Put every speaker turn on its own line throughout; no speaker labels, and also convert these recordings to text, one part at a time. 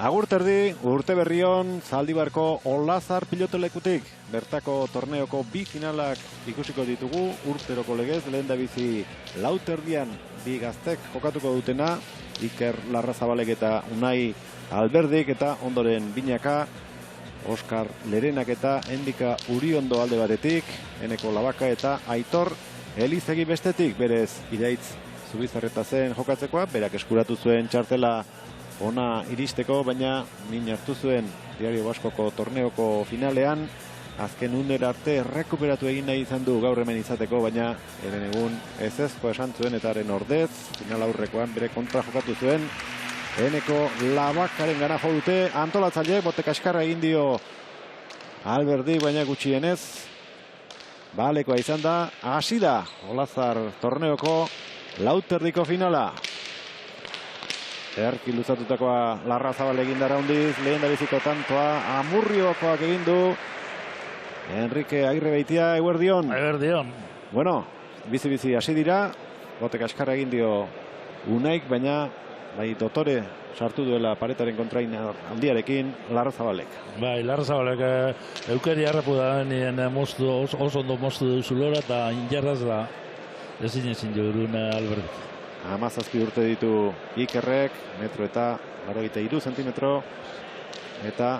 Agurterdi, urte berrion, Zaldibarko Olazar pilotelekutik. Bertako torneoko bi finalak ikusiko ditugu, urteroko legez, lehendabizi lauterdian bi gaztek jokatuko dutena, Iker Larrazabalek eta Unai Alberdik eta ondoren Binaka, Oskar Lerenak eta Endika Uriondo alde batetik, Eneko Labaka eta Aitor Elizegi bestetik, berez Iraitz Zubizarreta zen jokatzekoa, berak eskuratu zuen txartela ona iristeko, baina min hartu zuen Diario Baskoko torneoko finalean, azken unera arte rekuperatu egin nahi izan du gaur hemen izateko, baina eren egun ezezko esan zuen eta haren ordez, final aurrekoan bere kontra jokatu zuen, Eneko Labakaren gana jo dute, antolatzaile, bote kaskarra egin dio Alberdi, baina gutxienez, balekoa izan da, hasi da Olazar torneoko lauterdiko finala. Erki luzatutakoa Larrazabal egin dara hundiz, lehen dabiziko tantoa Amurriokoak egin du Enrique Agirrebeitia, eguerdion.
Eguerdion.
Bueno, bizi-bizi hasi dira, bote kaskarra egin dio Unaik, baina bai dotore sartu duela paretaren kontrain handiarekin Larrazabalek.
Bai, Larrazabalek eukeri harrapu da nien oso ondo moztu duzulora eta injarraz da ezin jogurun Albertik.
17 urte ditu Ikerrek, metro eta 83 zentimetro, eta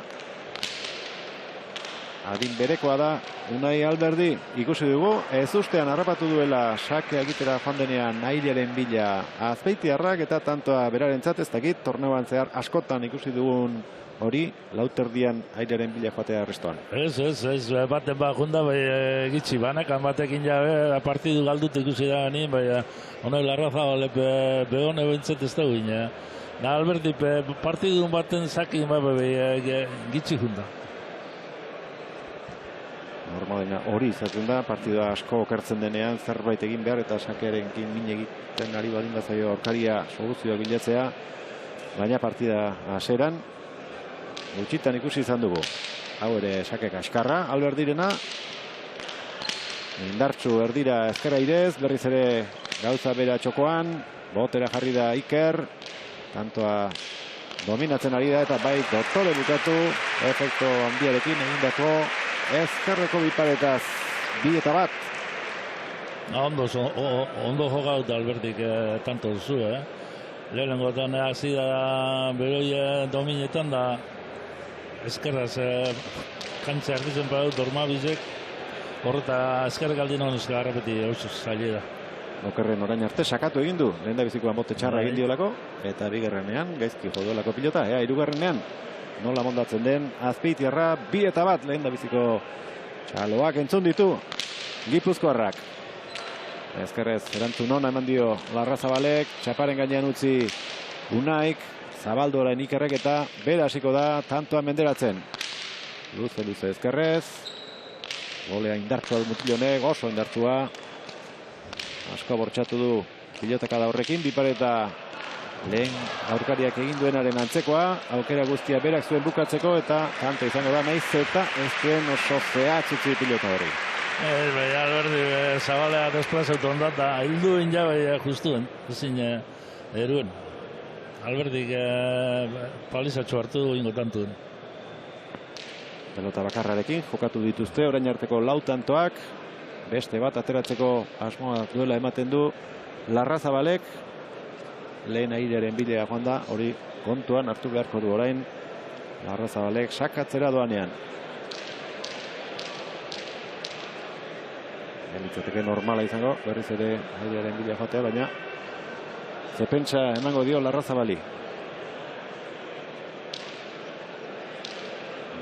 adin berekoa da Unai Alberdi. Ikusi dugu, ez ustean harrapatu duela sakea egitera joan denean airearen bila Azpeitiarrak, eta tantoa berarentzat ez dakit, torneoan zehar askotan ikusi dugun hori, lauterdian airearen bila joatea arrestoan.
Ez, baten junda, bai gitsi, banakan batekin jabe, partidu galdut ikusi da gani, bai, honai Larrazabal behone bentzat ez da guine. Alberti, partidu baten zakin, bai, gitsi junda.
Normalena hori izaten da, partidua asko okertzen denean, zerbait egin behar eta sakearenkin min egiten ari badin bazaio aurkaria soluzioa bilatzea, baina partida haseran gutxitan ikusi izan dugu. Hau ere sake kaskarra, Alberdirena. Indartsu erdira ezkerra irez, berriz ere gauza bera txokoan, botera jarri da Iker, tantoa dominatzen ari da eta bai dotore bukatu, efekto handiarekin egindako ezkerreko biparetaz 2-1.
Ondo jogaut Albertik tanto duzu, lehenengotan hasi da beroi dominetan da ezkerraz kantza ardizen badut Dormabizek, horreta ezkerrek aldin honuzka harrapeti oso zaila da.
Okerren orain arte sakatu egin du, lehen da bizikoan bote txarra egin diolako, eta bigarrenean gaizki joduelako pilota, hirugarrenean nola mondatzen den Azpeitiarra, 2-1 lehen da biziko txaloak entzun ditu Gipuzkoarrak. Ezkerrez erantzun ona eman dio Larrazabalek, txaparen gainean utzi Unaik, zabaldu orain Ikerrek eta bera hasiko da tantoa menderatzen. Luze ezkerrez, golea indartsua du Mutilonek, oso indartsua. Asko bortxatu du pilotaka da horrekin, bipareta lehen aurkariak egin duenaren antzekoa, aukera guztia berak zuen bukatzeko eta tanto izango da naiz eta ez duen oso zehatzutzi pilota hori.
Bai, Alberti, Zabalea desplazatu ondat da, hildu inja bai justuen, ezin eruen. Albertik palizatxo hartu ingo tantuen.
Pelota bakarrarekin jokatu dituzte, orain arteko lau tantoak, beste bat ateratzeko asmoa duela ematen du Larrazabalek, lehen airearen bidea joan da, hori kontuan hartu beharko du orain Larrazabalek sakatzera doanean. Elitzateke normala izango, berriz ere airearen bidea joatea, baina zepentsa emango dio Larrazabali.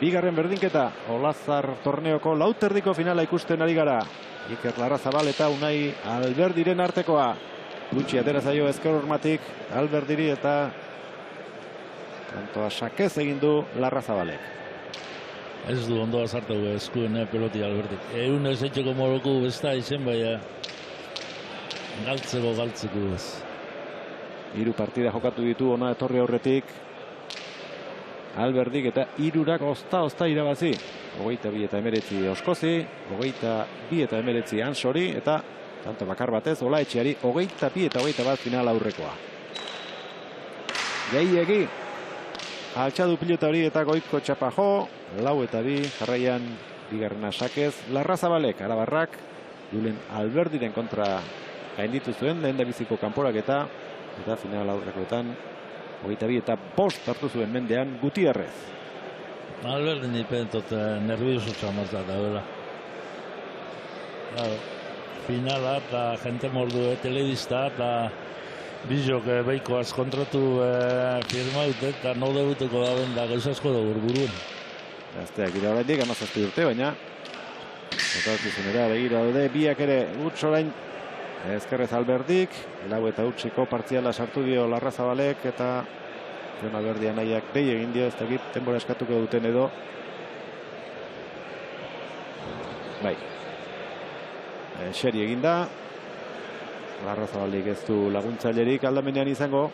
Bigarren berdinketa, Olazar torneoko lauterdiko finala ikusten ari gara. Iker Larrazabal eta Unai Alberdiren artekoa. Gutxi atera zaio ezker hormatik Alberdiri eta tantoa sakez egin du Larrazabalek.
Ez du ondo azartu eskuen peloti Albertik. Egun ez etxeko moroku ez da izen baina galtzeko ez.
3 partida jokatu ditu ona etorri aurretik Alberdik eta 3 ozta irabazi. 22-19 Oskozi, 22-19 Ansori eta tanto bakar batez Olaetxeari 22 eta 21 final aurrekoa. Gehiegi altxadu pilota hori eta Goiko txapa jo, 4-2, jarraian bigarrena sakez, Larrazabalek, Arabarrak, Julen Alberdiren kontra gainditu zuen, lehen da biziko kanporaketa, eta final aurrekoetan, 22-5 hartu zuen mendean Gutierrez.
Alberdin ipentot nervioso txamaz da bela. Finala eta jente mordu telebista eta bizok beikoaz kontratu firmaut eta no debutuko da ben da gauzasko da burburuen.
Gazteak dira horretik, 17 urte, baina Otartizunera begira daude, biak ere huts orain ezkerrez Alberdik, 4-8 partziala sartu dio Larrazabalek eta Jon Alberdi anaiak dei egin dio, ez dakit denbora eskatuko duten edo. Bai. Xeri egin da. Larrazabaldik ez du laguntzailerik aldamenean izango,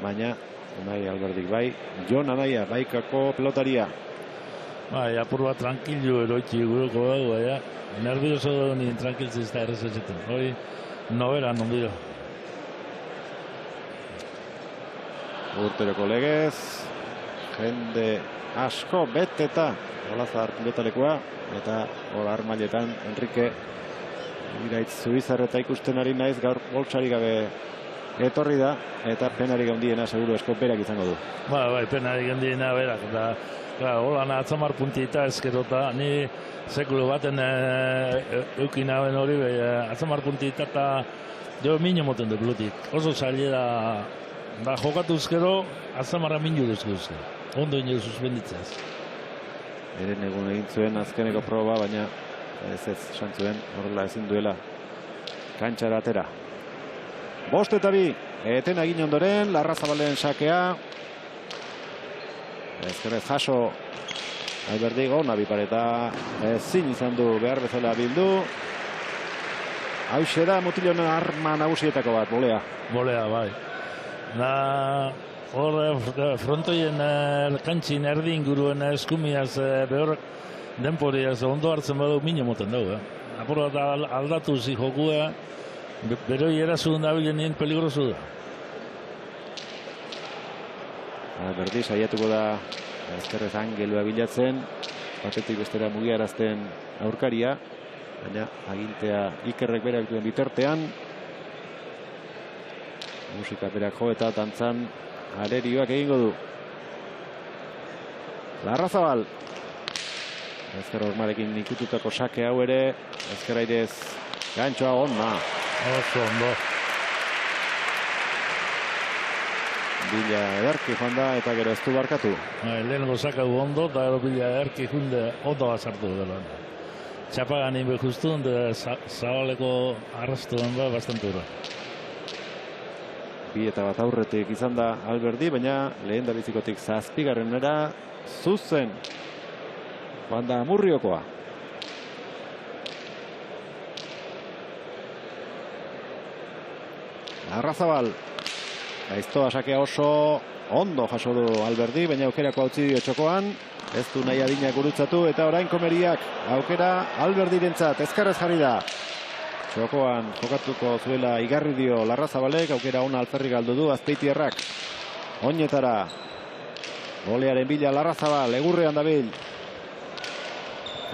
baina Unai Alberdik bai, Jon Anaia baikako pelotaria.
Bai, apur bat tranquilo eroitzi guruko dago, baina nervioso da nien tranquiltziz da errezetzen. Hori, nobera non dio.
Urteroko legez, jende asko beteta Olazar pilotalekoa, eta hola armailetan Enrique Iraitz Zubizarreta ikusten ari naiz, gaur boltsari gabe etorri da, eta penarik handiena seguru asko berak izango du.
Bai, penarik handiena berak, eta holan atzamar puntita ezkerota, ni sekulo baten eukin hauen hori, atzamar puntita eta jo minu moten du blutik. Oso zaila da jokatu ezkero, atzamarra minu duzkuzke. Ondo ino suspenditzaz.
Eren egun egin zuen azkeneko proba, baina ez esan zuen, horrela ezin duela kantxara atera. 5-2, eten egin ondoren, Larrazabalen sakea. Ezkerrez jaso Alberdik, ona bipareta ezin izan du behar bezala bildu. Hauxe da mutilonen arma nagusietako bat, bolea.
Bolea, bai. Hor frontoien kantxin erdi inguruen eskumiaz behor denporiaz ondo hartzen badu minu moten dugu. Apuro aldatu zi jokua, beroi erazun dabilen nien peligrosu da.
Alberdi saiatuko da ezkerrez angelua bilatzen, batetik bestera mugiarazten aurkaria, baina agintea Ikerrek berak duen bitartean. Musika berak jo eta dantzan arerioak egingo du. Larrazabal. Ezker hormarekin ikututako sake hau ere, ezker airez gantxoa onna.
Oso ondo.
Bila ederki joan da eta gero ez du barkatu.
Lehenengo sakau ondo eta gero bila ederki junde ondo bazartu dela. Txapagan inbe justu, zabaleko arrastuen ba bastantura.
2-1 aurretik izan da Alberdi, baina lehen da bizikotik 7. zuzen joan da Murriokoa. Larrazabal. Aiztoa sakea oso ondo jaso du Alberdi, baina aukerako hautzi dio txokoan. Ez du nahi adina gurutzatu eta orain komeriak aukera Alberdirentzat ezkerrez jarri da. Txokoan jokatuko zuela igarri dio Larrazabalek, aukera ona alferrik galdu du Azpeitiarrak. Oinetara. Golearen bila Larrazabal, egurrean dabil.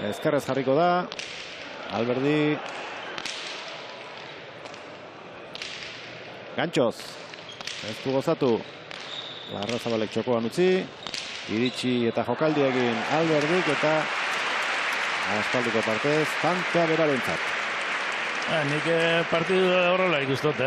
Ezkerrez jarriko da. Alberdi. Gantxoz. Ez du gozatu. Larrazabalek txokoan utzi. Iritsi eta jokaldi egin Alberdik eta aspaldiko partez tantea berarentzat.
Nik partidu horrela ikustot,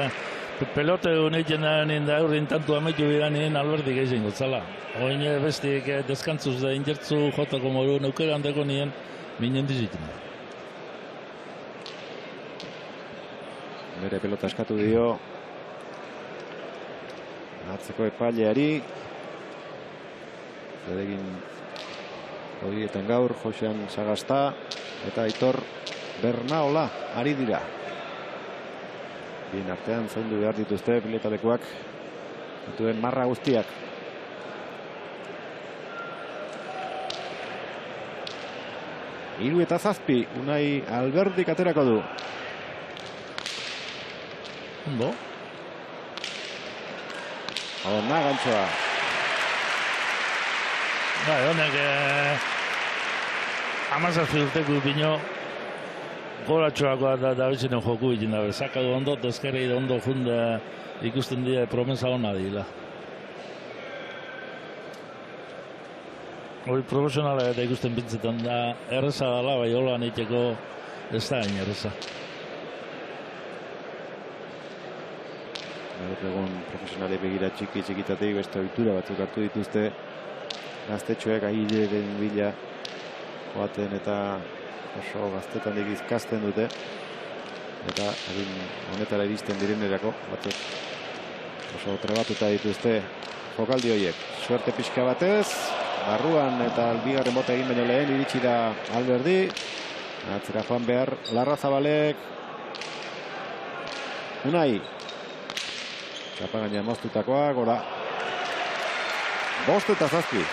pelote honetzen da aurrin tantu amaitu bidanin Alberdik egin gotzala. Oin bestik deskantzuz da injertzu jotako moru neukera handeko nien minen dizitzen.
Bere pelota eskatu dio atzeko epaileari. Zedegin horietan gaur Josean Sagasta eta Aitor Bernaola ari dira. Bien artean zaindu behar dituzte pilotalekuak dituen marra guztiak. Hiru eta 7, Unai Alberdik aterako du.
Ondo.
Ona gantxoa.
Honek 17 urteko bino goratxoakoa da bezinen joku egin dabe. Sakadu ondo, tezkerei ondo junde ikusten dira promesa hona dira. Hori profesionala eta ikusten bintzetan da erreza dela, bai hola niteko ez da hain erreza.
Egun profesionale begira txikitatik beste ohitura batzuk hartu dituzte gaztetxoek aileren bila joaten eta oso gaztetanik izkasten dute eta honetara iristen direnerako batzuk oso trebatuta dituzte jokaldi horiek. Suerte pixka batez, barruan eta bigarren bota egin baino lehen iritsi da Alberdi. Atzera joan behar Larrazabalek. Unai. Txapa gainean moztutakoa, gora. 5 eta 7.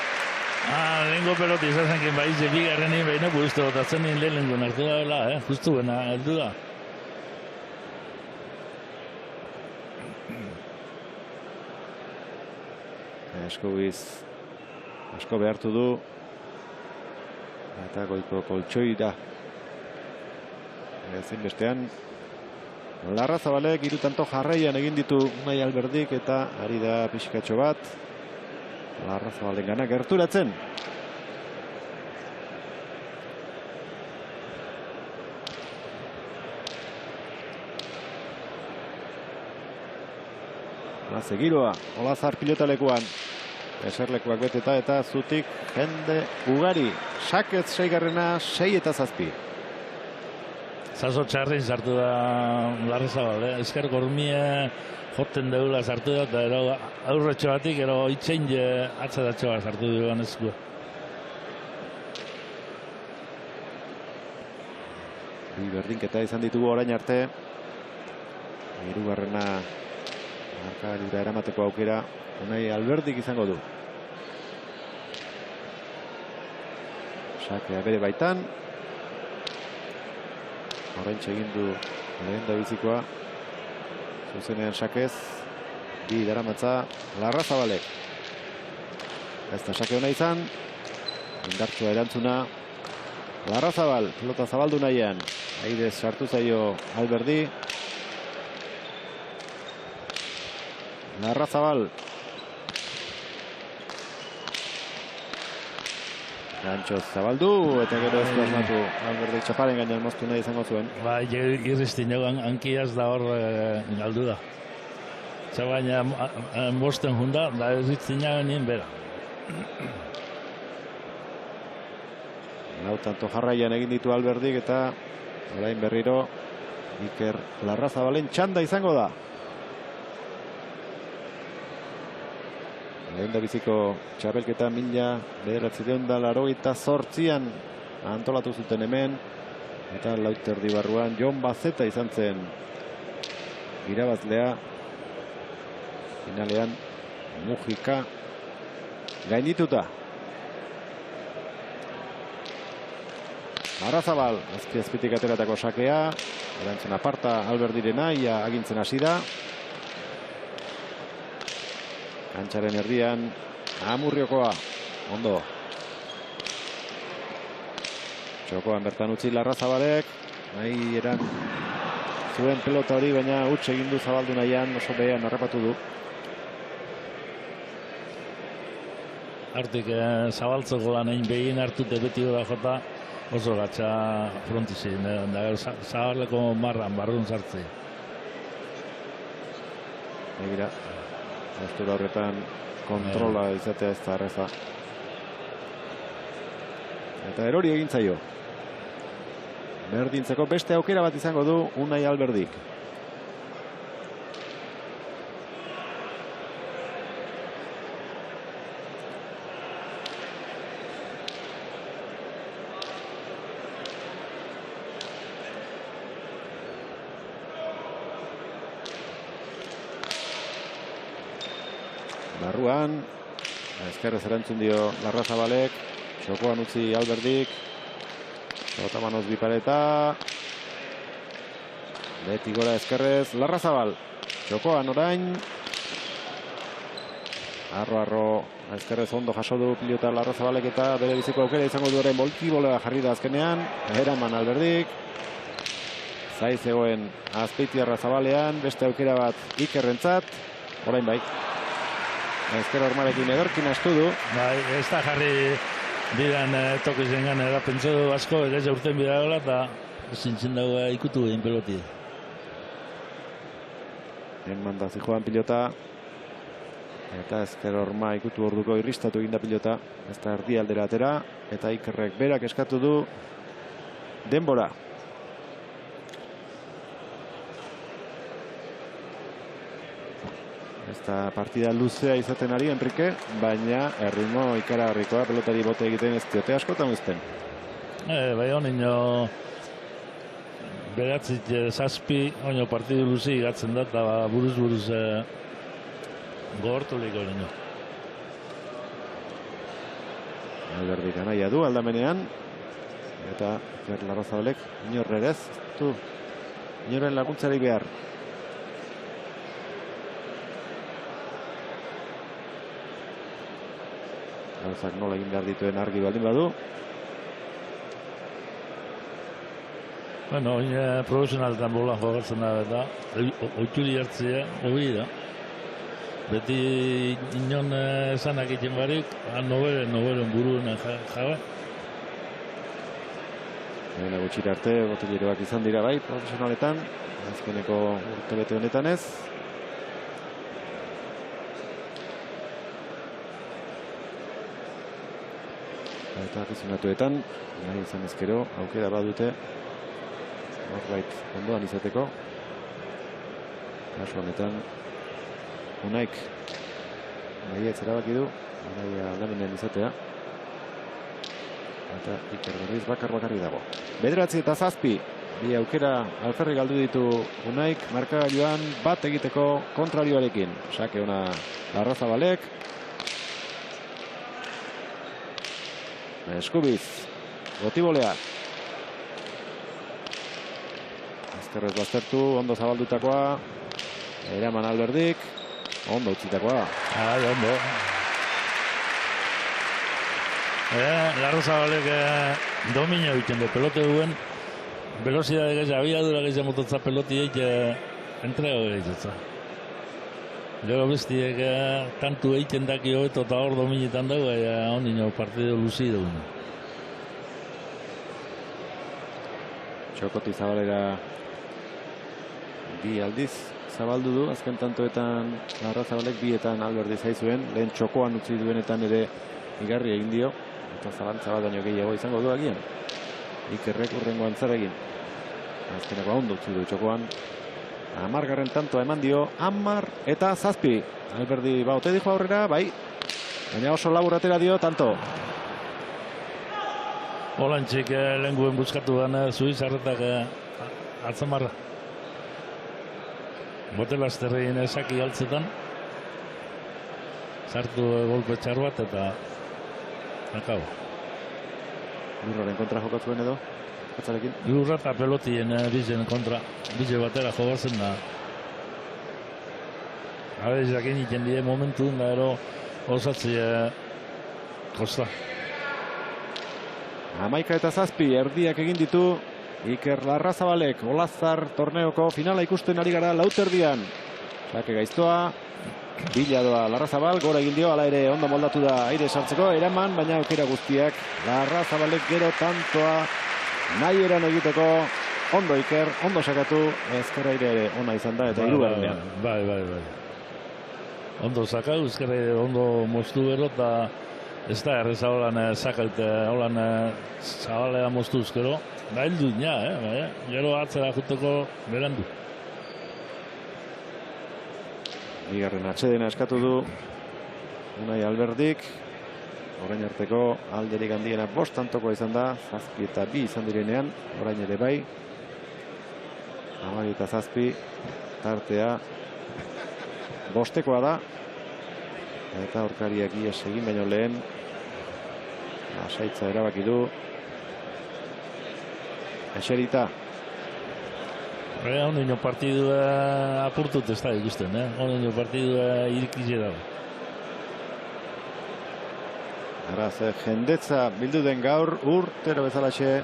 Lehenko peloti izan zenkin baize bigarrenin behin buiztu botatzen nien lehenko nartu da bela, justu bena, heldu da. Asko behartu du eta goiko koltsoi da ezin bestean Larrazabalek 3 tanto jarraian egin ditu Unai Alberdik eta ari da pixkatxo bat Larrazabalen gana gerturatzen. Segiroa, Olazar pilotalekuan eserlekuak beteta eta zutik jende ugari. Sakez 6garrena, 6 eta 7. Zazo txarrin sartu da Larrazabal, ezker gormie joten deula sartu da, eta aurretxo batik, ero itxein atzadatxo bat sartu duan ezkua.
Berdinketa izan ditugu orain arte. 3garrena markagailura eramateko aukera Unai Alberdik izango du. Sakea bere baitan. Horrentxe egin du lehen da bizikoa. Zuzenean Sakez. Bi daramatza Larrazabalek. Ez da sake hona izan. Indartsua erantzuna. Larrazabal, pelota zabaldu nahian. Aidez sartu zaio Alberdi. Larrazabal. Gantxoz zabaldu eta gero ez du asmatu Alberdi txaparen gainean moztu nahi izango zuen.
Irriztin joan hankiaz da hor galdu da. Txabaina mosten junda, da irriztin joan nien bera.
Tanto jarraian egin ditu Alberdik eta orain berriro Iker Larrazabalen txanda izango da. Lehen da biziko txapelketa 1988an antolatu zuten hemen eta Lauterdi barruan Jon Bazeta izan zen irabazlea. Finalean Mujika gaindituta. Larrazabal, azpitik ateratako sakea, erantzun aparta Alberdirena, ia agintzen hasi da. Kantxaren erdian, Amurriokoa, ondo. Txokoan bertan utzi Larrazabalek, nahi eran zuen pelota hori, baina huts egin du zabaldu nahian, oso behean harrapatu du.
Artik zabaltzeko lan egin behin hartute beti da jota, oso gatsa frontizin, da zabaleko marran, barrun sartzi.
Egira, postura horretan kontrola izatea ez da arreza. Eta erori egin zaio. Berdintzeko beste aukera bat izango du Unai Alberdik. Barruan, ezkerrez erantzun dio Larrazabalek, txokoan utzi Alberdik, Otamanoz bipareta, beti gora ezkerrez, Larrazabal, txokoan orain, Arro ezkerrez ondo jaso du pilota Larrazabalek eta bere biziko aukera izango duaren bolkibola jarri da azkenean. Eraman Alberdik. Zai zegoen Azpeitiarra zabalean, beste aukera bat Ikerrentzat. Orain bai. Ezker Ormarekin ederkin astu du.
Bai, ez da jarri diran tokizen gana, da pentsu asko, ez urten bida gola, eta zintzen dago ikutu egin peloti.
Enman da zijoan pilota. Eta Ezker Orma ikutu orduko irristatu eginda pilota. Ez da erdi aldera atera. Eta Ikerrek berak eskatu du denbora. Ez da partida luzea izaten ari Enrique, baina erritmo ikaragarrikoa pelotari bote egiten ez diote askotan uzten.
Bai honino beratzit zazpi, oino partidu luzi gatzen da, eta buruz gogortu liko nino.
Alberdik anaia du aldamenean, eta Larrazabalek inorrerez, inoren laguntzari behar. Gauzak nola egin behar dituen argi baldin badu.
Bueno, oin profesionaletan bola jogatzen da, eta oituri hartzea, hori da. Beti inon esanak egiten barik, noberen buruen jabe.
Baina gutxira arte, botileroak izan dira bai, profesionaletan. Azkeneko urtebete honetan ez. Eta afizionatuetan, nahi izan ezkero, aukera badute norbait ondoan izateko. Kasu honetan, Unaik nahi erabaki du, nahi aldamenean izatea. Eta Iker berriz bakarri dago. 9:07, bi aukera alferrik galdu ditu Unaik, markagailuan bat egiteko kontrarioarekin. Sake ona Larrazabalek. Eskubiz, botibolea. Ezkerrez baztertu, ondo zabaldutakoa. Eraman Alberdik, ondo utzitakoa.
Ondo. Larrazabalek dominio egiten du, pelote duen. Velocidade gehiago, abiadura gehiago mototza peloti egite entrego egitza. Gero bestiek tantu egiten daki hobeto eta hor dominetan dago, ondino partido luzi dugu.
Txokoti Zabalera bi aldiz zabaldu du, azken tantoetan Larrazabalek bietan Alberdi zaizuen, lehen txokoan utzi duenetan ere igarri egin dio, eta zalantza bat baino gehiago izango du agian. Ikerrek urrengo antzaregin. Azkeneko ondo utzi du txokoan. 10. tantoa eman dio, 10 eta 7. Alberdi baute dijo aurrera, bai. Baina oso labur atera dio, tanto.
Olantxik lehenguen buskatu den Suizarretak atzamarra. Botelazterrein esaki altzetan. Sartu golpe txar bat eta akabo.
Lurraren kontra jokatzuen edo? Atzarekin?
Lurra eta pelotien bizen kontra. Bize batera jogatzen da. Habe, jakin iten die momentu, da ero osatzi kosta.
11 eta 7 erdiak egin ditu Iker Larrazabalek. Olazar torneoko finala ikusten ari gara lauterdian. Sake gaiztoa. Bila doa Larrazabal, gora egin dio, ala ere ondo moldatu da aire sartzeko, eraman, baina aukera guztiak Larrazabalek gero tantoa nahi eran egiteko. Ondo Iker, ondo sakatu, ezker aire ere ona izan da eta hirugarrenean.
Bai. Ondo sakatu, ezker aire ondo moztu bero eta ez da erreza holan sakaute, holan zabalea moztu ezkero. Da hildu ina, gero atzera juteko berandu.
Bigarren atsedena eskatu du Unai Alberdik. Orain arteko alderik handiena 5 tantokoa izan da, 7 eta 2 izan direnean, orain ere bai. 12 eta 7 tartea 5-tekoa da. Eta aurkariak ies egin baino lehen lasaitza erabaki du. Eserita.
Ondino partidua apurtut ez da ikusten, ondino partidua irikize dago.
Beraz, jendetza bildu den gaur, urtero bezalaxe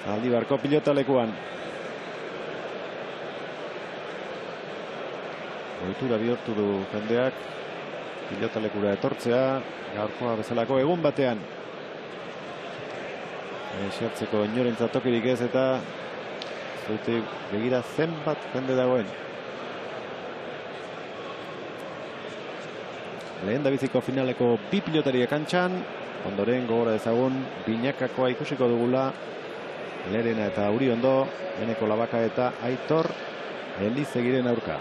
Zaldibarko pilotalekuan. Ohitura bihurtu du jendeak pilotalekura etortzea, gaurkoa bezalako egun batean. Esertzeko inorentzat tokirik ez eta zutik begira zenbat jende dagoen. Lehen da biziko finaleko bi pilotari kantxan, ondoren gogora dezagun binakakoa ikusiko dugula, Lerena eta Uriondo, Eneko Labaka eta Aitor Elizegiren aurka.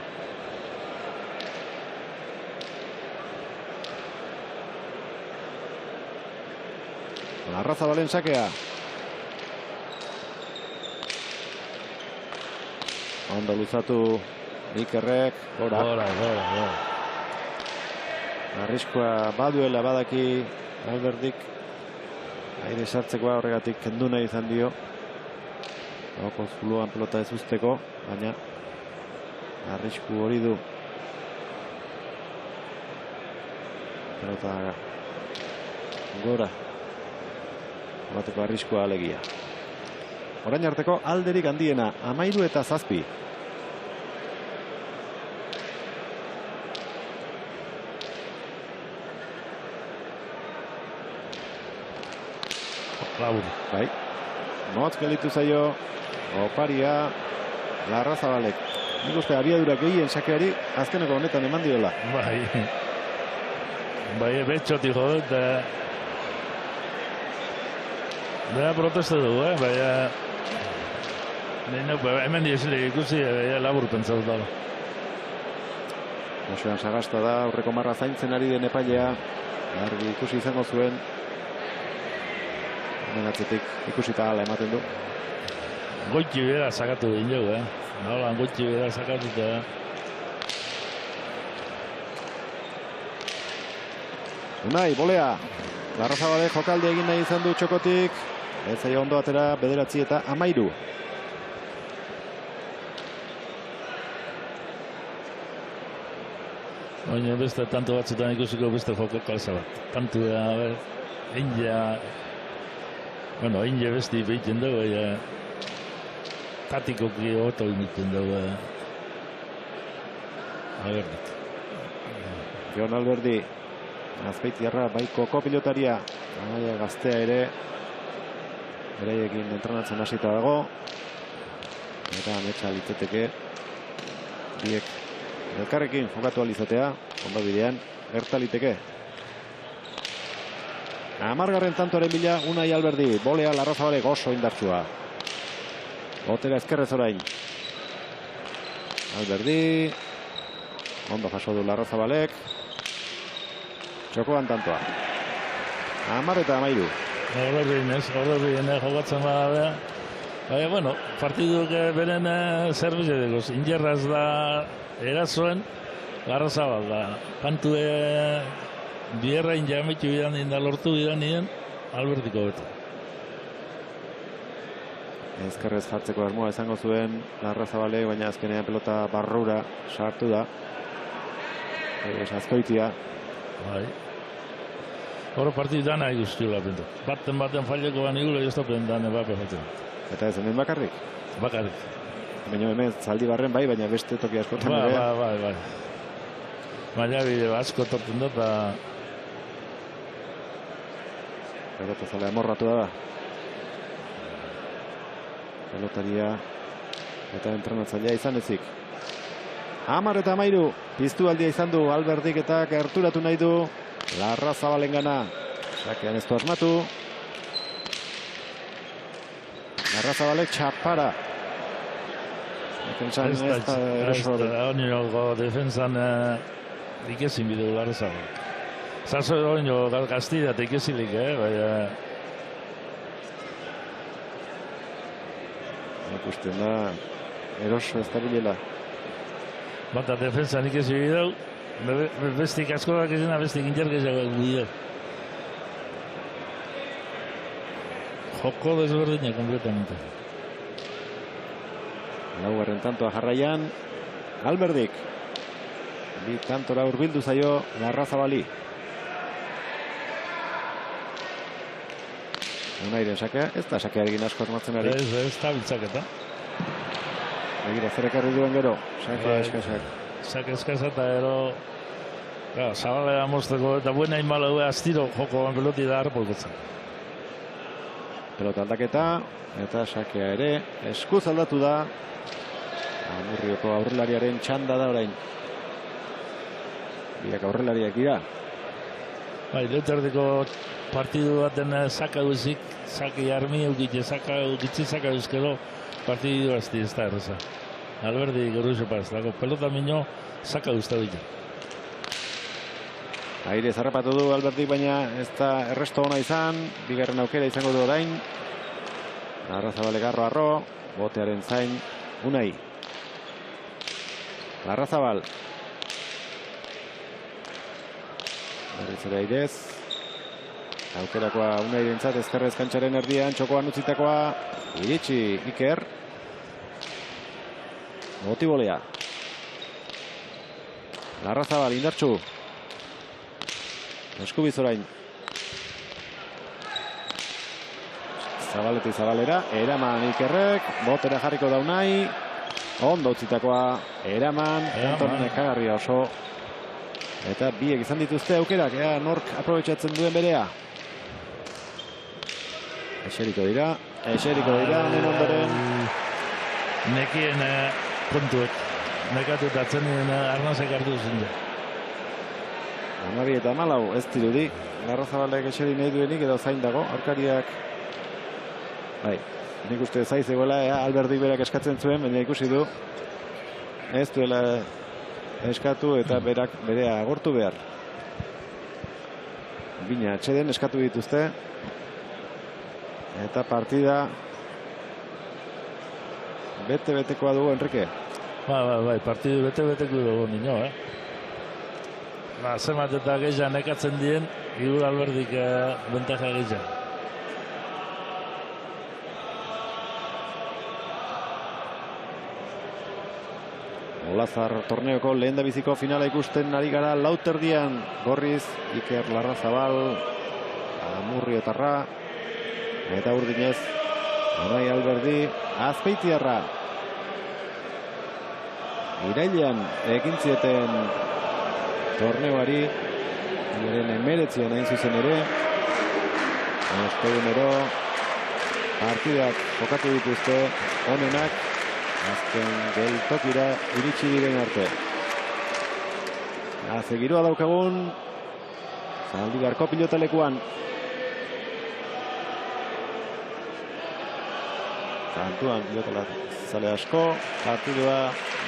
Larrazabalen sakea. Ondo luzatu Ikerrek, gora. Arriskua baduela badaki Alberdik. Aire sartzekoa horregatik kendu nahi izan dio. Hoko zuluan pelota ez usteko, baina arrisku hori du. Pelota gora. Bateko arriskua alegia. Orain arteko alderik handiena, 13 eta 7. Bai. Motz gelitu zaio oparia Larrazabalek. Nik uste abiadura gehien sakeari azkeneko honetan eman diola.
Bai, betxoti jodut. Baina protesta du, baina hemen diesile ikusi labur pentsatu dara.
Josean Sagasta da, aurreko marra zaintzen ari den epailea. Argi ikusi izango zuen. Hemen atzetik ikusita ala ematen du.
Goiti bera sakatu egin dugu, Nolan goiti bera sakatu eta...
Unai, bolea. Larrazabale jokalde egin nahi izan du txokotik. Ez zaio ondo atera 9 eta 13.
Baina beste tanto batzutan ikusiko beste joko kalza bat. Tanto da, India... Bueno, India besti behiten dugu, tatikoki oto imiten dugu. Alberdik.
Jon Alberdi. Azpeitiarra baiko kopilotaria. Amaia gaztea ere. Bereiekin entrenatzen hasita dago. Eta ametsa litzateke. Biek elkarrekin jokatu alizatea. Ondo bidean, gertaliteke. 10. tantoren bila Unai Alberdi. Bolea Larrazabalek oso indartsua. Botera ezkerrez orain. Alberdi. Ondo jaso du Larrazabalek. Txokoan tantoa. 10 eta 13.
Horrekin jokatzen bada. Baina, bueno, partiduk beren zerbitzetik. Ingerraz da erazoen Larrazabal da. Kantu bierrain jamitu bidan inda lortu bidan nien Albertiko beto.
Ezkerrez jartzeko ermoa izango zuen Larrazabalek, baina azkenean pelota barrura sartu da. Azkoitia.
Bai. Horo partidu dana ikustu lapintu. Baten falleko banigula joztopen dane bape jatzen.
Eta ez hemen bakarrik?
Bakarrik.
Baina hemen Zaldibarren bai, baina beste toki askotan ere.
Bai. Baina bide asko torten dut, eta...
Pelota zalea morratu da. Pelotaria eta entrenatzailea izan ezik. 10 eta 13. Piztu aldia izan du Alberdik eta gerturatu nahi du Larrazabalengana. Sakean ez du asmatu. Larrazabalek txapara. Defensan ez da eroso.
Oniko defensan ikezin bideu Larrazabalek. Zazo oniko gaztidat ikezilik, baina...
Ikusten da eroso ez da bilela.
Bata defensan ikezi bideu. Bestik askoak ezena, bestik interkezak bideu. Joko desberdina kompletamente.
Laugarren tantoa jarraian Alberdik. Bi tantora hurbildu zaio Larrazabali. Unairen sakea, ez da sakearekin asko asmatzen ari.
Ez da biltzaketa.
Begira, zer ekarri duen gero, sake eskasak.
Sake eskasa eta ero zabalera mozteko eta buena inbalo astiro joko peloti da harpolkotzen.
Pelota aldaketa eta sakea ere eskuz aldatu da. Amurrioko aurrelariaren txanda da orain. Biak aurrelariak dira.
Bai, leuterdiko partidu baten saka duzik, saki armi eukitze, saka duzkero partidu azti ez da erreza. Alberdi gorruzo paz, dago pelota minio saka duzta ditu.
Aire zarrapatu du Alberdik, baina ez da erresto ona izan. Bigarren aukera izango du orain. Larrazabal arro, botearen zain, Unai. Larrazabal. Berriz ere Airez. Aukerakoa Unairentzat ezkerrez kantxaren erdian, txokoan utzitakoa. Iritsi Iker. Motibolea. Larrazabal indartxu. Eskubiz orain. Zabaletik zabalera, eraman Ikerrek, botera jarriko da Unai. Ondo utzitakoa, eraman, kantonen kagarria oso. Eta biek izan dituzte aukerak, nork aprobetxatzen duen berea. Eseriko dira, honen ondoren.
Nekien kontuek, nekatutatzen nien arnazek hartu zen.
12 eta 14 ez dirudi. Larrazabalek eseri nahi duenik edo zain dago, aurkariak. Bai, nik uste zaiz egoela, Alberdik berak eskatzen zuen, baina ikusi du. Ez duela eskatu eta berak berea agortu behar. Bina atxeden eskatu dituzte. Eta partida bete-betekoa dugu, Enrique.
Bai, partidu bete-beteko dugu nino, Zemat eta gehiago nekatzen dien, Igur Alberdik bentaja gehiago.
Olazar torneoko lehen da biziko finala ikusten ari gara Lauterdian. Gorriz, Iker Larrazabal, Amurriotarra, eta urdinez, Unai Alberdi, Azpeitiarra. Irailean egin zieten torneoari, eren 19 hain zuzen ere, ostegunero partidak jokatu dituzte onenak, azken geltokira iritsi diren arte. Giroa daukagun, Zaldibarko pilotalekuan. Kantuan pilotala zale asko, partidua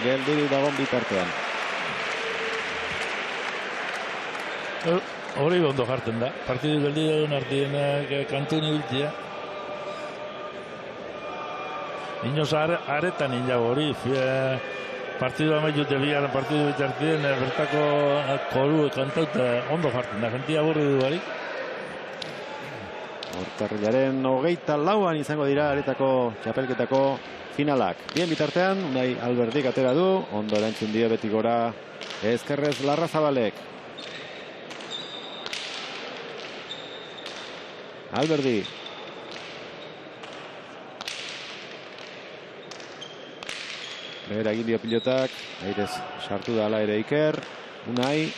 geldiri dagon bitartean.
Hori ondo jarten da, partidu geldi dagoen artien kantu nibiltia. Inoz aretan indago hori, partidu amaiute bigarren partidu bitartien bertako koru kantauta ondo jarten da, jentia borri du barik.
Urtarrilaren 24an izango dira aretako txapelketako finalak. Bien bitartean, Unai Alberdik atera du, ondo erantzun dio beti gora ezkerrez Larrazabalek. Alberdi. Behera egin dio pilotak, Airez sartu da ala ere Iker, Unai.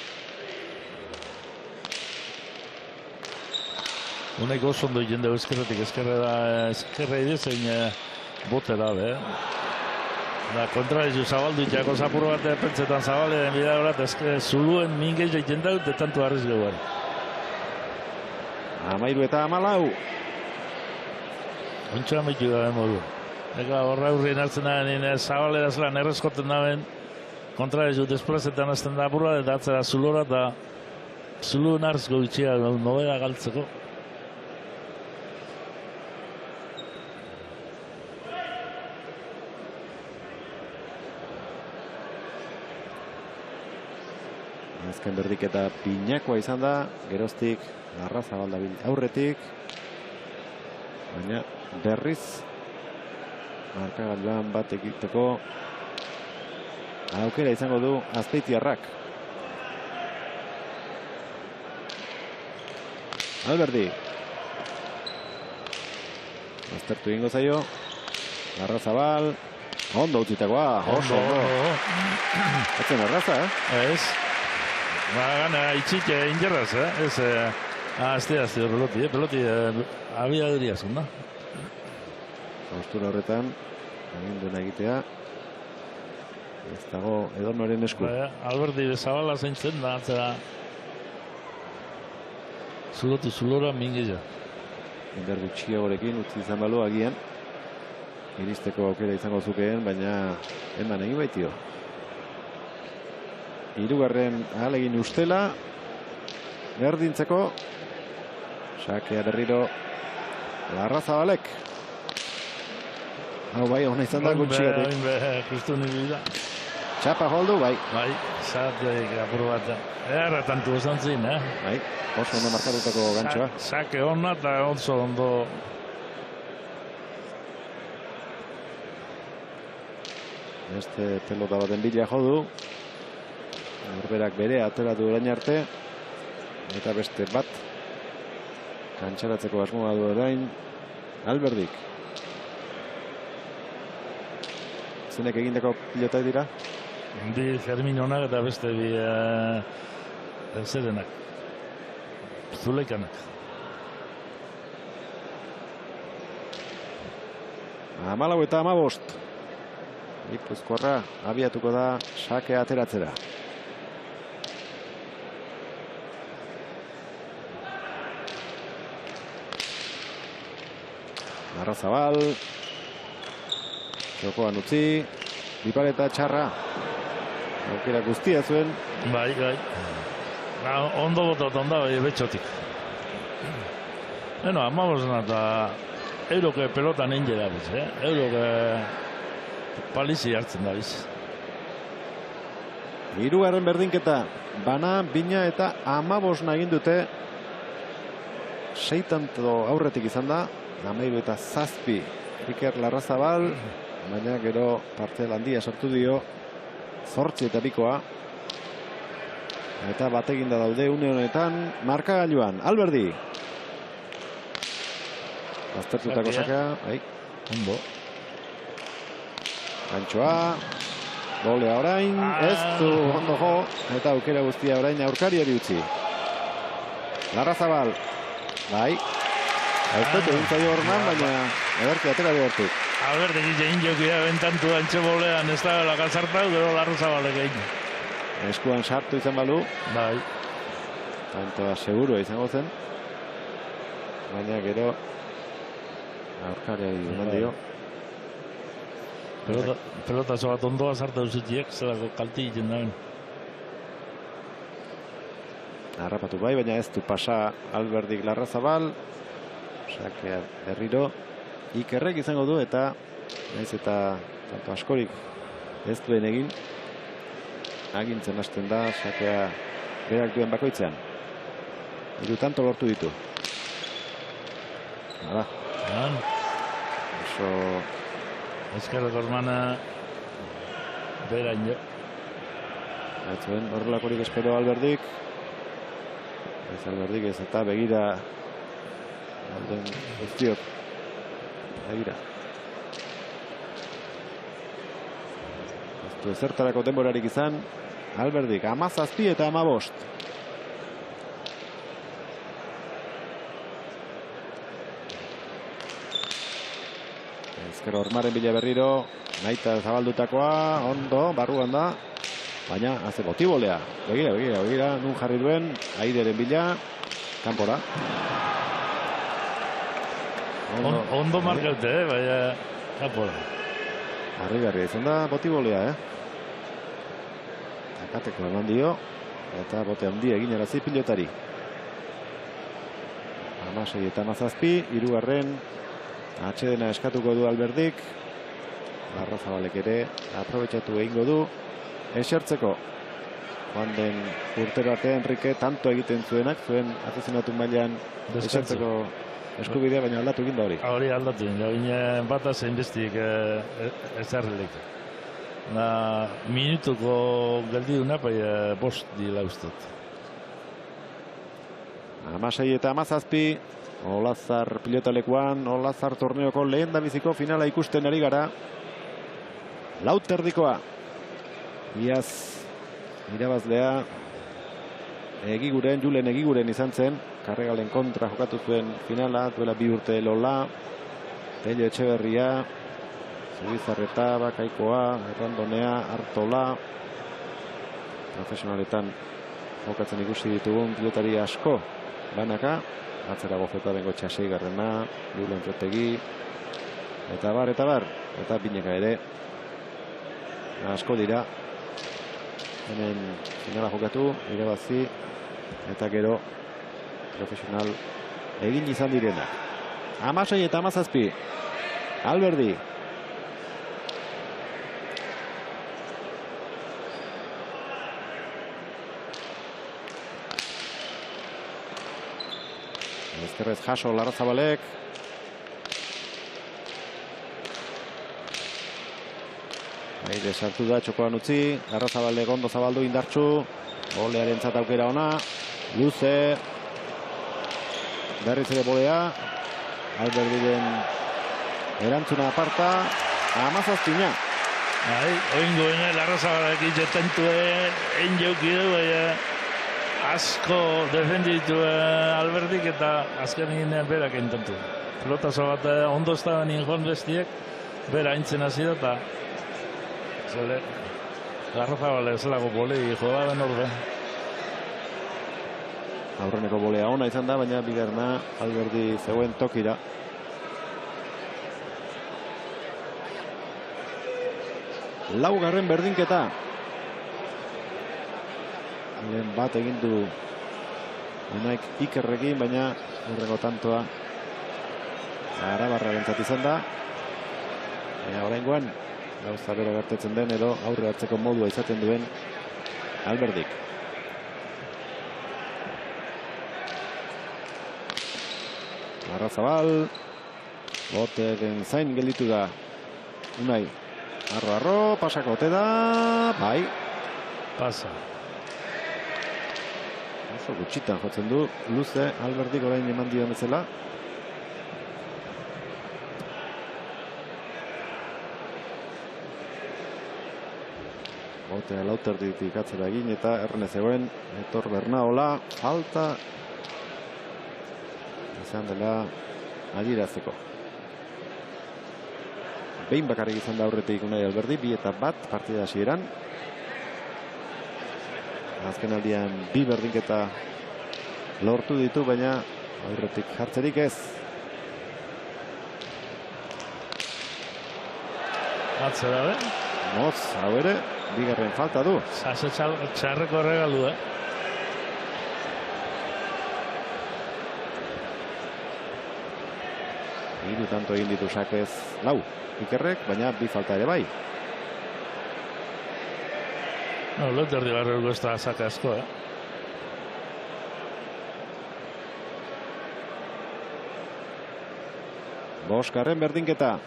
Unai gozo ondo jende ezkerretik, ezkerra idezein bote da, kontrarizu zabaldu itxako zapuro bat pentsetan zabalen bidea horat, zuluen mingeiz egin daut, tanto harriz geuan.
13 eta 14.
Ontsa amitu da modu. Eka horra hurrien hartzen da, zabaleraz lan errezkoten daben, kontrarizu desplazetan azten da apura, eta atzera zulora, eta zuluen harriz goitxea nobera galtzeko.
Azken berdiketa pinakoa izan da, geroztik Larrazabal dabil aurretik, baina berriz markagailuan bat egiteko aukera izango du Azpeitiarrak. Alberdi. Aztertu egingo zaio. Larrazabal. Ondo utzitakoa. Oso. Atzen erraza,
Ez. Gana itxik ingerraz, ez. Azte peloti. Peloti abiaduri azun da.
Postura horretan. Aginduen egitea. Ez dago edonoren esku.
Alberdi Zabala zeintzen da, atzera. Zulora mingila.
Indar gutxiagorekin utzi izan balu agian. Iristeko aukera izango zukeen, baina eman egin baitio. Hirugarren ahalegin ustela. Berdintzeko. Sakea berriro Larrazabalek. Hau bai, hona izan da gutxiatik. Txapa holdu, bai.
Bai, zatek apur bat. Erra tantu esan zin,
Bai, oso ondo markatutako gantxoa.
Sake hona eta oso ondo.
Beste pelota baten bila jodu. Norberak bere ateratu orain arte. Eta beste bat. Kantxaratzeko asmoa du orain. Alberdik. Zenek egindako pilota dira?
Bi Germinonak eta beste bi zerenak. Zulekanak.
Amalau eta amabost. Gipuzkoarra abiatuko da sake ateratzera. Larrazabal. Jokoan utzi. Bipareta txarra. Aukera guztia zuen.
Bai. Ondo botatzen da, betxotik. Amabosna eta euroke pelotan ingera biz, euroke palizi hartzen da biz.
Hirugarren berdinketa. Bana, Bina eta Amabosna egin dute. 6 tanto aurretik izan da. 13 eta 7 Iker Larrazabal. Baina gero partel handia sartu dio. 8 eta bikoa. Eta bateginda daude une honetan markagailuan. Alberdi. Aztertutako sakea.
Ondo.
Gantxoa. Golea orain. Ez du ondo jo. Eta aukera guztia orain aurkariari utzi. Larrazabal. Bai. Aiztetu egin zaio horman, baina ederki atera hortik.
Alberdi egin jokia bentantu antxe bolean ez da lakazartau, gero Larrazabalek egin.
Eskuan sartu izan balu.
Bai.
Tantoa seguro izango zen. Baina gero aurkariari eman dio.
Pelota bat ondoa sartu zutiek, zelako kalti egiten dauen.
Harrapatu bai, baina ez du pasa Alberdik Larrazabal. Sakea berriro Ikerrek izango du eta naiz eta tanto askorik ez duen egin. Agintzen hasten da sakea berak duen bakoitzean. 3 tanto lortu ditu. Hala. Oso
Ezkerrek ormana berain jo.
Zuen horrelakorik espero Alberdik. Ez Alberdik ez eta begira alden guztiok. Begira. Ez du ezertarako denborarik izan. Alberdik 17 eta 15. Ezker Ormaren bila berriro. Naita zabaldutakoa. Ondo, barruan da. Baina, haze botibolea. Begira. Nun jarri duen. Aideren bila. Kanpora.
Ondo markaute, baina kanpora.
Harrigarria izan da botibolea, Takateko eman dio. Eta bote handi egin arazi pilotari. 16 eta 17. Hirugarren atsedena eskatuko du Alberdik. Larrazabalek ere aprobetxatu egingo du. Esertzeko. Joan den urtero arte Enrique tanto egiten zuenak. Zuen asesinatu mailan esertzeko eskubidea, baina aldatu egin da hori.
Hori aldatu egin da. Baina bata zein bestik ezarrelik. Minutuko geldiduna, baina bost dila ustot.
16 eta 17. Olazar pilotalekuan, Olazar torneoko lehen da biziko finala ikusten ari gara. Lauterdikoa. Iaz irabazlea Egiguren, Julen Egiguren izan zen. Karregalen kontra jokatu zuen finala, duela 2 urte Lola, Pello Etxeberria, Zubizarreta, Bakaikoa, Errandonea, Artola. Profesionaletan jokatzen ikusi ditugun pilotari asko banaka. Atzerago jota Bengoetxea 6. Julen Protegi, eta bar, eta Bineka ere. Asko dira. Hemen finala jokatu, irabazi, eta gero profesional egin izan direnak. 16 eta 17. Alberdi. Ezkerrez jaso Larrazabalek. Aire sartu da, txokoan utzi. Larrazabalek ondo zabaldu indartsu. Bolearen aukera ona. Luze. Berriz ere bolea. Alberdiren erantzuna aparta. 17.
Oingo Larrazabalek itxetentue, egin jaukidu, asko defenditu Alberdik eta azken egin berak intentu. Pelotazo bat ondo ez da nien joan bestiek, bera aintzen hasi da eta Larrazabale zelako bolei joda ben orde.
Aurreneko bolea ona izan da, baina bigarna Alberdi zegoen tokira. Laugarren berdinketa. Lehen bat egin du Unaik Ikerrekin, baina urrengo tantoa Arabarra bentzat izan da. Baina oraingoan gauza bera gertatzen den edo aurre hartzeko modua izaten duen Alberdik. Larrazabal boteren zain gelditu da Unai. Arro, pasako ote da, bai.
Pasa.
Oso gutxitan jotzen du, luze, Alberdik orain eman dio bezala. Botea Lauterditik atzera egin eta erne zegoen, Etor Bernaola, falta izan dela adierazteko. Behin bakarrik izan da aurretik Unai Alberdi, 2 eta 1 partida hasieran. Azken aldian 2 berdinketa lortu ditu, baina aurretik jartzerik ez.
Atzera be?
Moz, hau ere, bigarren falta du.
Zase txarreko regalu,
Hiru tanto egin ditu Sakez, 4 Ikerrek, baina 2 falta ere bai.
No, Lauterdi barrelgo ez da Sake asko,
Bosgarren berdinketa.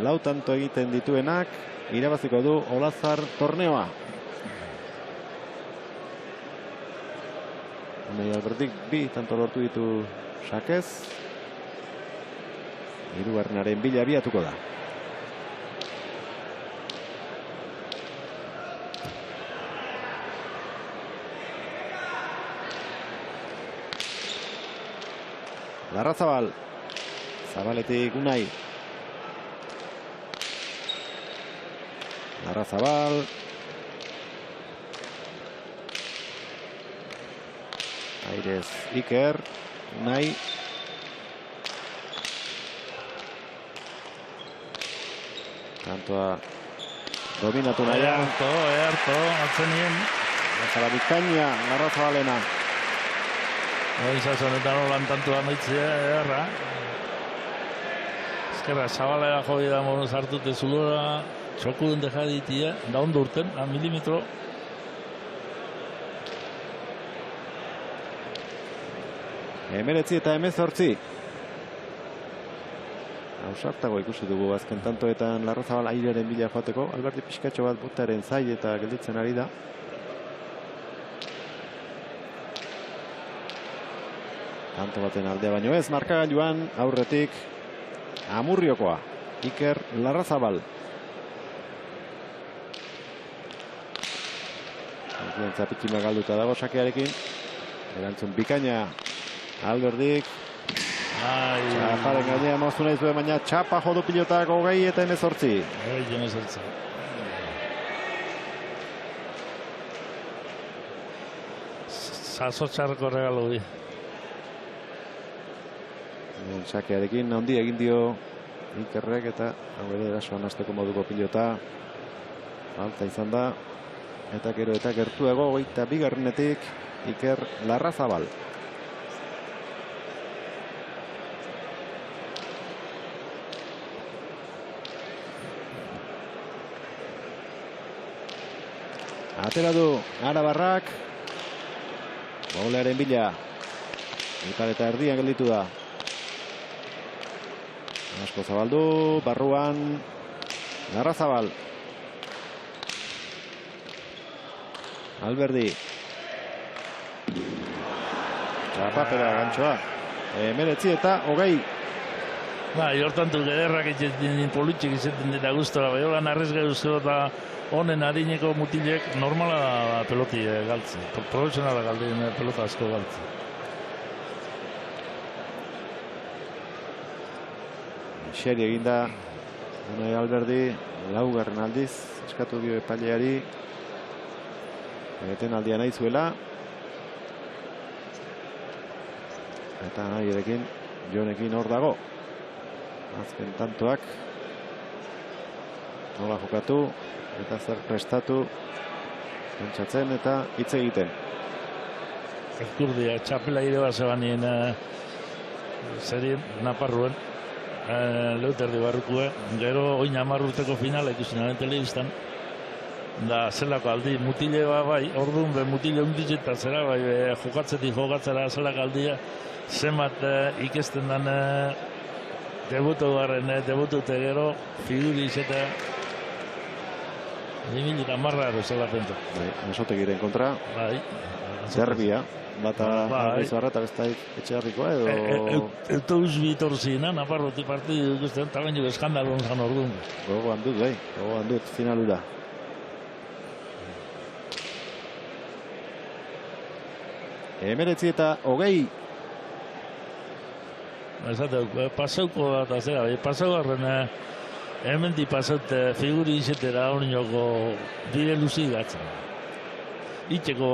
4 tanto egiten dituenak irabaziko du Olazar torneoa. Unai Alberdik 2 tanto lortu ditu Sakez. Hirugarrenaren bila abiatuko da. Larrazabal. Zabaletik Unai. Larrazabal. Airez Iker. Unai. Kantoa dominatu nahian.
Earto, atzenien.
Zara Bikaina, Larrazabalena.
Izazonetan holan tantua maitzea, erra. Ezkerra, Zabalera joi da monuz hartute zulora, txokuden deja ditia, da ondo urten, a milimetro.
Hemeretzi eta 18. Ausartago ikusi dugu azken tantoetan Larrazabal airearen bila joateko. Alberdi pixkatxo bat botaren zai eta gelditzen ari da. Tanto baten aldea baino ez, markagailuan aurretik Amurriokoa, Iker Larrazabal. Konfiantza pitxima galduta dago sakearekin. Erantzun bikaina Alberdik. Txaparen gainean moztu nahi zuen, baina txapa jodu pilotak 20 eta 18.
18. Zazo txarreko regalo bi.
Sakearekin handi egin dio Ikerrek eta hau ere erasoan hasteko moduko pilota. Falta izan da. Eta gero eta gertuago 22. Iker Larrazabal. Atera du Arabarrak. Golearen bila. Ipar eta erdian gelditu da. Asko zabaldu, barruan Larrazabal. Alberdi. Txapapera gantxoa. 19 eta 20.
Hortan du gederrak egiten politxik izaten dira guztora. Baiolan arrezga euskero eta honen adineko mutilek normala peloti galtzi. Profesionala galdien pelota asko galtzi.
Xeri eginda Unai Alberdi, laugarren aldiz eskatu dio epaileari eten aldia nahi zuela eta nahi erekin Jonekin hor dago. Azken tantoak nola jokatu eta zer prestatu pentsatzen eta hitz egiten.
Ezkurdia txapela ire bat zebanien zerien Naparruen Leuterdi barrukue, gero oin 10 urteko finala ikusinaren telebistan. Da zelako aldi mutile bai, orduan be mutile unditxe eta zera bai jokatzetik jokatzera zelako aldia zemat ikesten dan debutu garen, debutute gero figuri izeta 2010 zela pento.
Mesotegiren kontra, derbia. Bata Arrizarra eta bestait Etxearrikoa edo...
Eutuz bitor zina, Naparroti partidu ikusten, eta baino eskandalon zan orduan.
Gogoan dut, gogoan dut, finalura. Emeretzi eta 20.
Pasauko eta zera, pasaugarren hemendi pasaute figuri izetera horioko bide luzi gatzen. Itxeko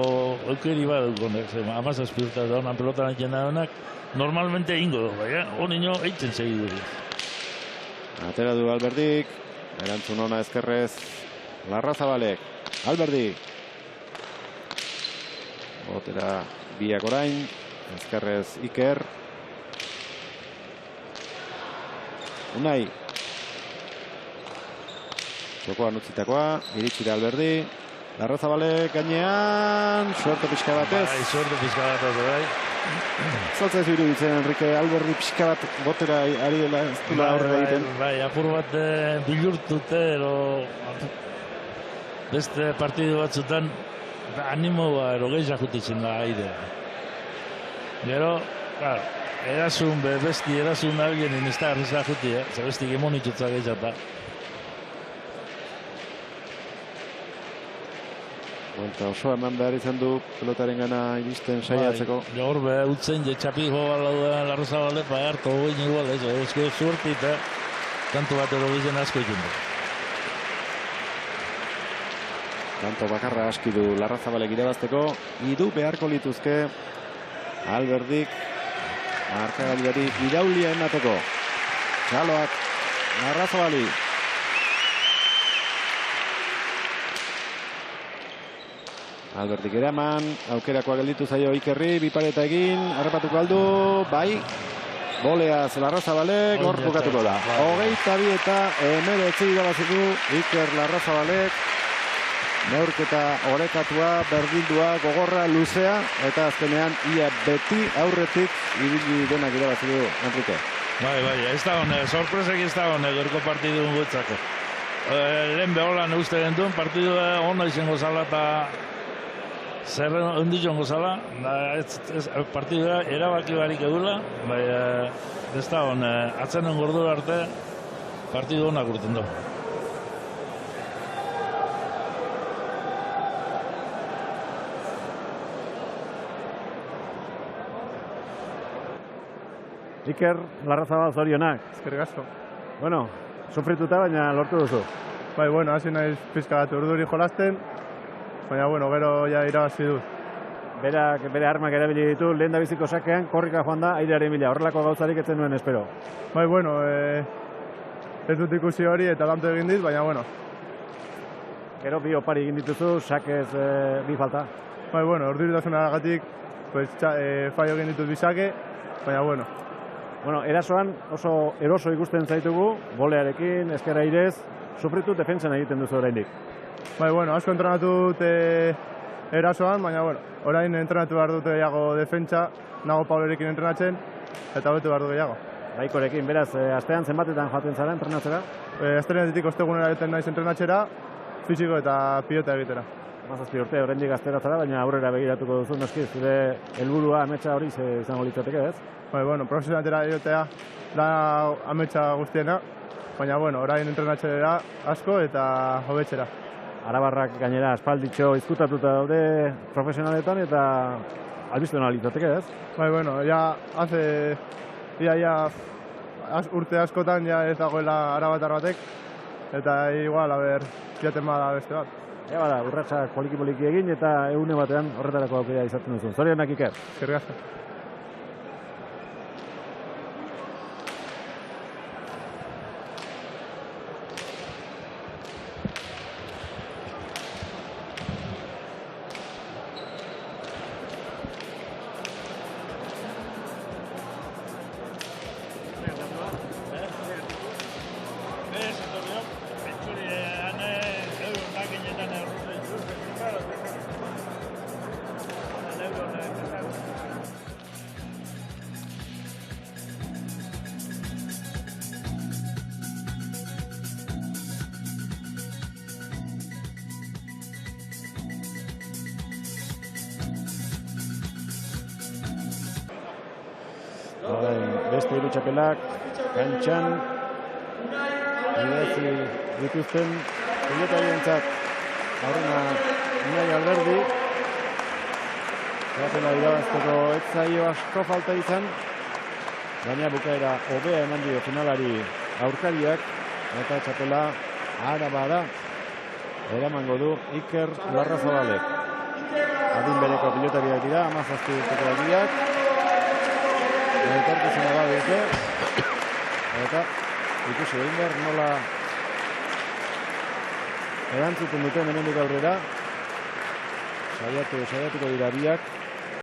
aukeri bat dukonek, amazazpi urta da honan pelotan egin da honak, normalmente ingo dugu, honino eitzen segidu.
Atera du Alberdik, erantzun ona ezkerrez, Larrazabalek, Alberdi. Botera biak orain, ezkerrez Iker. Unai. Txokoan utzitakoa, iritsi da Alberdi. Larrazabalek gainean, suerte pixka batez.
Suerte pixka batez, bai.
Zaltza ez iruditzen, Enrique, Alberdi pixka bat botera ari dela ez dula aurrera egiten.
Bai, apur bat bilurtute, beste partidu batzutan animoa erogeiza jutitzen da aire. Gero, erasun, besti erasun nabien inizta arrizla juti, zabesti gemonitutza gehiata.
Eta oso eman behar izan du pelotaren gana iristen saiatzeko.
Gaur utzen jetxapi joala duen Larrazabale, hartu hogin igual ez, ezko suertit, kantu bat edo bizen asko ikin du.
Kanto bakarra aski du Larrazabalek irabazteko, idu beharko lituzke Alberdik markagailuari iraulia emateko. Txaloak Larrazabali. Alberdik eraman, aukerakoa gelditu zaio Ikerri, bipareta egin, harrapatuko aldu, bai, boleaz Larrazabalek, hor bukatuko da. 22 eta 19 irabazitu Iker Larrazabalek, neurketa orekatua, berdindua, gogorra, luzea, eta azkenean ia beti aurretik ibili denak irabazitu, Enrique.
Bai, ez da hone, sorpresek ez da hone, gorko partidu gutzako. Lehen beholan uste gentuen, partidu hona izango zala eta zer onditzen gozala, partidua erabaki barik edula, bai, ez da hon, atzenen gordura arte, partidu honak urten du.
Iker Larrazabal zorionak.
Eskerrik asko.
Bueno, sufrituta baina lortu duzu.
Bai, bueno, hasi naiz pizka bat urduri jolasten, baina, bueno, gero ja irabazi dut.
Berak bere armak erabili ditu, lehen da biziko sakean, korrika joan da, airearen bila. Horrelako gauzarik etzen nuen espero.
Bai, bueno, ez dut ikusi hori eta lantu egin dit, baina, bueno.
Gero bi opari egin dituzu, sakez bi falta.
Bai, bueno, urduritasunagatik, pues, fallo egin ditut bisake, baina, bueno.
Bueno, erasoan oso eroso ikusten zaitugu, bolearekin, ezkerra irez, sufritu defentsan egiten duzu oraindik.
Bai, bueno, asko entrenatu dut erasoan, baina, bueno, orain entrenatu behar dute gehiago defentsa, nago Pablorekin entrenatzen, eta betu behar du gehiago.
Baikorekin, beraz, astean zenbatetan joaten zara entrenatzera?
Astelehenetik ostegunera eten naiz entrenatzera, fisiko eta pilota egitera.
17 urte, oraindik gaztera zara, baina aurrera begiratuko duzu, noski, zure helburua ametsa hori izango litzateke, ez?
Bai, bueno, profesionaltera egotea da ametsa guztiena, baina, bueno, orain entrenatzera asko eta hobetzera.
Arabarrak gainera aspalditxo izkutatuta daude profesionaletan eta albiztu litzateke, ez?
Bai, bueno, ja urte askotan ja ez dagoela arabatar batek, eta igual, jaten bada beste bat.
Ea bada, urratsak poliki-poliki egin eta egune batean horretarako aukera izaten duzu. Zorionak, Iker.
Eskerrik asko.
Beste hiru txapelak kantxan idatzi dituzten pilotarientzat aurrena Unai Alberdi txapela irabazteko ez zaio asko falta izan, baina bukaera hobea eman dio finalari aurkariak eta txapela Arabara eramango du Iker Larrazabalek. Adin bereko pilotariak dira, 17 urteko aldiak. Etorkizuna da dute, eta ikusi egin behar nola erantzuten duten hemendik aurrera, saiatuko dira biak.